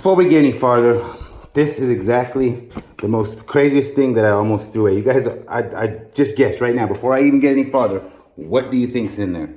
Before we get any farther, this is exactly the most craziest thing that I almost threw away. You guys, I just guessed right now, before I even get any farther, what do you think's in there?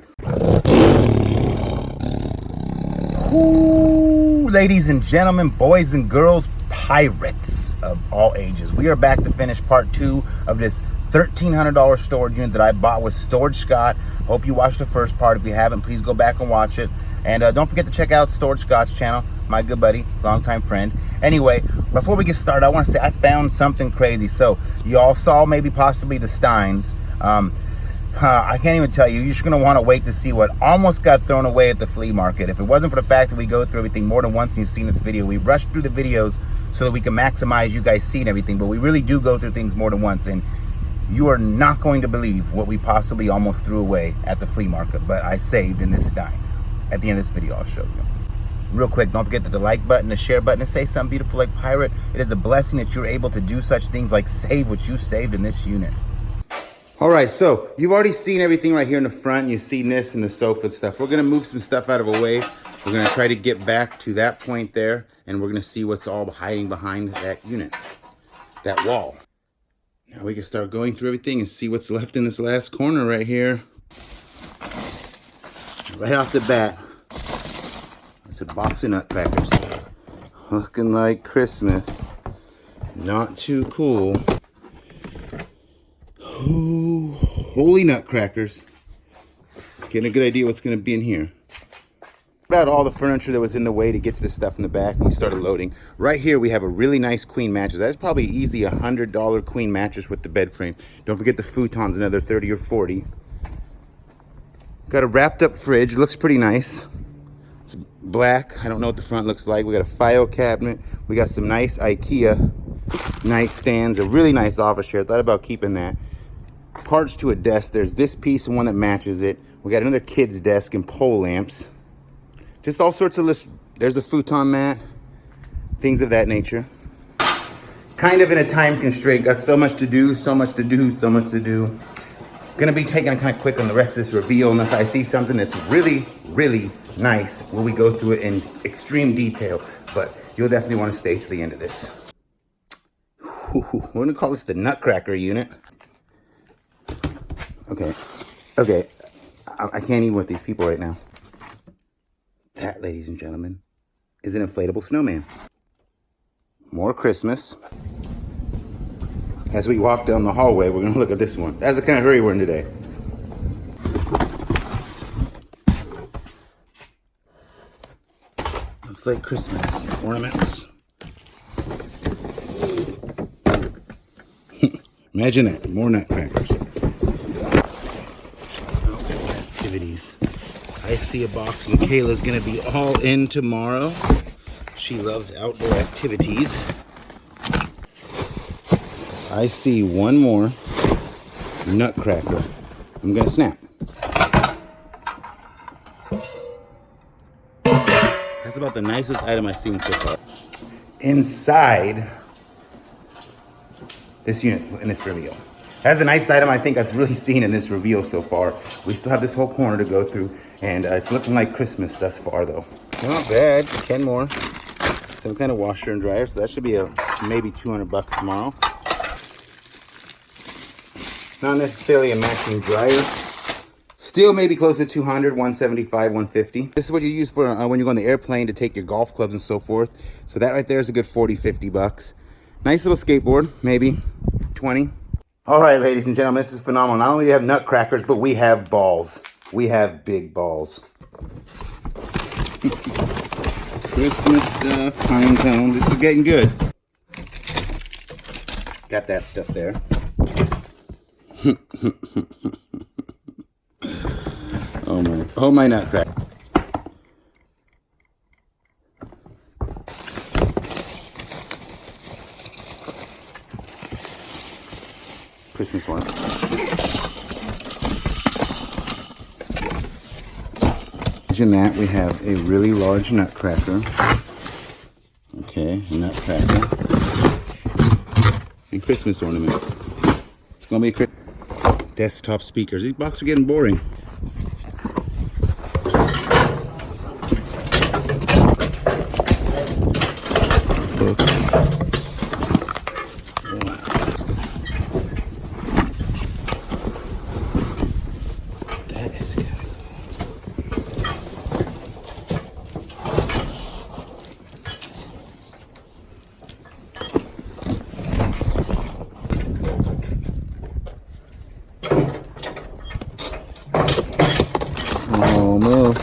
Ooh, ladies and gentlemen, boys and girls, pirates of all ages. We are back to finish part 2 of this $1,300 storage unit that I bought with Storage Scott. Hope you watched the first part. If you haven't, please go back and watch it. And don't forget to check out Storage Scott's channel, my good buddy, longtime friend. Anyway, before we get started, I want to say I found something crazy. So you all saw maybe possibly the Steins. I can't even tell you. You're just going to want to wait to see what almost got thrown away at the flea market. If it wasn't for the fact that we go through everything more than once and you've seen this video, we rush through the videos so that we can maximize you guys seeing everything. But we really do go through things more than once. And you are not going to believe what we possibly almost threw away at the flea market, but I saved in this Stein. At the end of this video, I'll show you. Real quick, don't forget the like button, the share button, and say something beautiful like pirate. It is a blessing that you're able to do such things like save what you saved in this unit. All right, so you've already seen everything right here in the front. You've seen this and the sofa and stuff. We're gonna move some stuff out of the way. We're gonna try to get back to that point there, and we're gonna see what's all hiding behind that unit, that wall. Now we can start going through everything and see what's left in this last corner right here. Right off the bat, it's a box of Nutcrackers. Looking like Christmas. Not too cool. Ooh, holy Nutcrackers. Getting a good idea what's going to be in here. About all the furniture that was in the way to get to the stuff in the back, and we started loading. Right here we have a really nice queen mattress. That's probably easy $100 queen mattress with the bed frame. Don't forget the futons, another 30 or 40. Got a wrapped up fridge, looks pretty nice. It's black, I don't know what the front looks like. We got a file cabinet. We got some nice IKEA nightstands, a really nice office chair. Thought about keeping that. Parts to a desk. There's this piece and one that matches it. We got another kid's desk and pole lamps. Just all sorts of lists. There's the futon mat, things of that nature. Kind of in a time constraint. Got so much to do, so much to do, so much to do. Gonna be taking it kind of quick on the rest of this reveal unless I see something that's really, really nice when we go through it in extreme detail. But you'll definitely want to stay to the end of this. We're gonna call this the Nutcracker unit. Okay, I can't even with these people right now. That, ladies and gentlemen, is an inflatable snowman. More Christmas. As we walk down the hallway, we're gonna look at this one. That's the kind of hurry we're in today. Looks like Christmas ornaments. Imagine that, more Nutcrackers. Activities. I see a box Michaela's gonna be all in tomorrow. She loves outdoor activities. I see one more Nutcracker. I'm gonna snap. That's about the nicest item I've seen so far. Inside this unit in this reveal. That's the nicest item I think I've really seen in this reveal so far. We still have this whole corner to go through, and it's looking like Christmas thus far though. Not bad, 10 more. Some kind of washer and dryer, so that should be maybe 200 bucks tomorrow. Not necessarily a matching dryer. Still maybe close to 200, 175, 150. This is what you use for when you go on the airplane to take your golf clubs and so forth. So that right there is a good 40, 50 bucks. Nice little skateboard, maybe 20. All right, ladies and gentlemen, this is phenomenal. Not only do we have Nutcrackers, but we have balls. We have big balls. Christmas stuff, time tone. This is getting good. Got that stuff there. Oh my Nutcracker. Christmas one. Imagine that we have a really large Nutcracker. Okay, Nutcracker. And Christmas ornaments. It's gonna be a desktop speakers. These boxes are getting boring. books. That is good. Almost.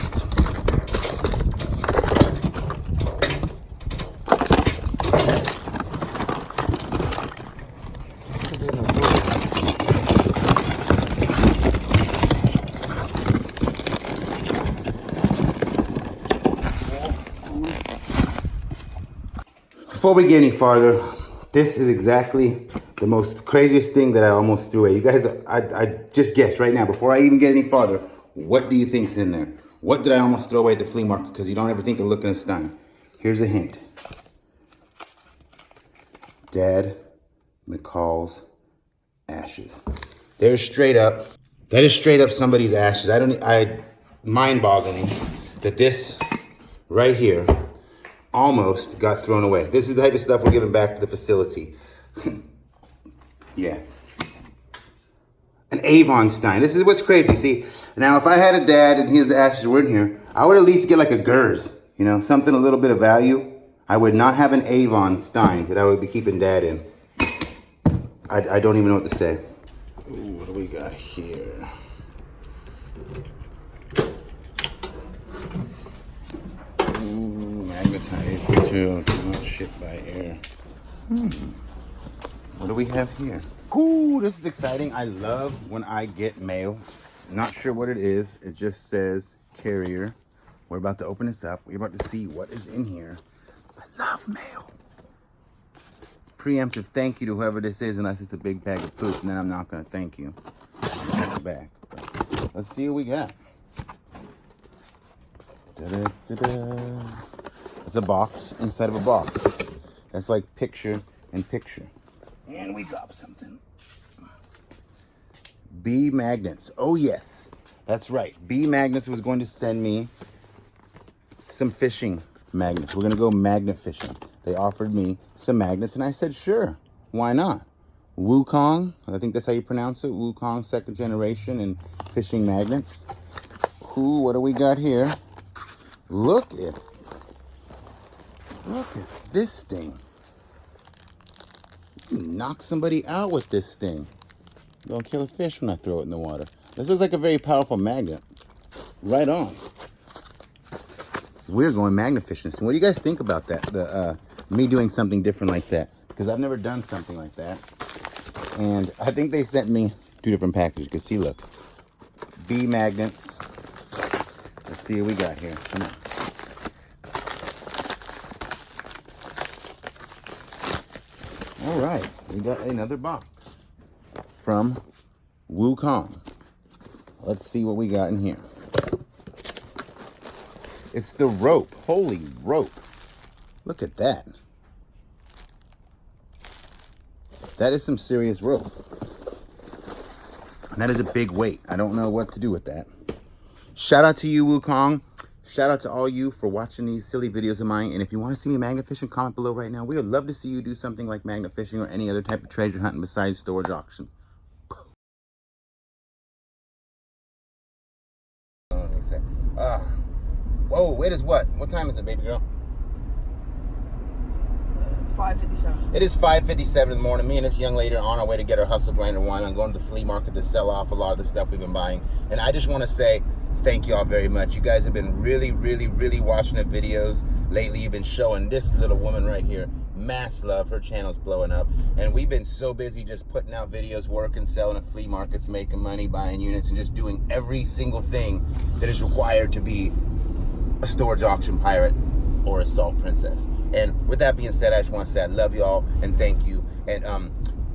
Before we get any farther, this is exactly the most craziest thing that I almost threw away. You guys, I just guessed right now, before I even get any farther, what do you think's in there? What did I almost throw away at the flea market? Because you don't ever think to look in a stein. Here's a hint. Dad McCall's ashes. They're straight up. That is straight up somebody's ashes. Mind-boggling that this right here almost got thrown away. This is the type of stuff we're giving back to the facility. Yeah. An Avon stein. This is what's crazy. See, now if I had a dad and his ashes were in here, I would at least get like a Gers, you know, something a little bit of value. I would not have an Avon stein that I would be keeping dad in. I don't even know what to say. Ooh, what do we got here? Ooh, magnetized material, not shit by air. What do we have here? Ooh, this is exciting. I love when I get mail. Not sure what it is. It just says carrier. We're about to open this up. We're about to see what is in here. I love mail. Preemptive thank you to whoever this is, unless it's a big bag of poop, and then I'm not going to thank you. I'll take it back. But let's see what we got. Da-da-da-da. It's a box inside of a box. That's like picture in picture. And we dropped something. B Magnets. Oh, yes. That's right. B Magnets was going to send me some fishing magnets. We're going to go magnet fishing. They offered me some magnets, and I said, sure. Why not? Wukong. I think that's how you pronounce it. Wukong, second generation, and fishing magnets. Ooh, what do we got here? Look at this thing. You can knock somebody out with this thing. Don't kill a fish when I throw it in the water. This is like a very powerful magnet. Right on. We're going magnet fishing. So what do you guys think about that? Me doing something different like that? Because I've never done something like that. And I think they sent me 2 different packages. Because see, look. B magnets. Let's see what we got here. Come on. All right. We got another box from Wukong. Let's see what we got in here. It's the rope. Holy rope. Look at that. That is some serious rope. And that is a big weight. I don't know what to do with that. Shout out to you, Wukong. Shout out to all you for watching these silly videos of mine. And if you want to see me magnet fishing, comment below right now. We would love to see you do something like magnet fishing or any other type of treasure hunting besides storage auctions. Let me say. Whoa, wait, is what? What time is it, baby girl? 5:57. It is 5:57 in the morning. Me and this young lady are on our way to get our hustle grinder wine. I'm going to the flea market to sell off a lot of the stuff we've been buying. And I just want to say thank you all very much. You guys have been really, really, really watching the videos lately. You've been showing this little woman right here mass love. Her channel's blowing up. And we've been so busy just putting out videos, working, selling at flea markets, making money, buying units, and just doing every single thing that is required to be a storage auction pirate or a salt princess. And with that being said, I just want to say I love y'all and thank you. And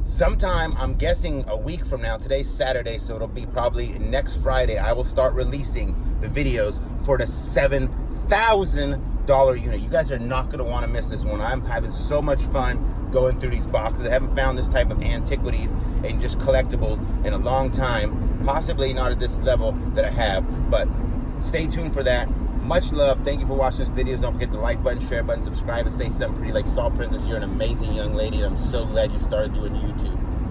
sometime, I'm guessing a week from now, today's Saturday, so it'll be probably next Friday, I will start releasing the videos for the $7,000 unit. You guys are not going to want to miss this one. I'm having so much fun going through these boxes. I haven't found this type of antiquities and just collectibles in a long time, possibly not at this level that I have, but stay tuned for that. Much love. Thank you for watching this video. Don't forget the like button, share button, subscribe, and say something pretty like Salt Princess. You're an amazing young lady, and I'm so glad you started doing YouTube.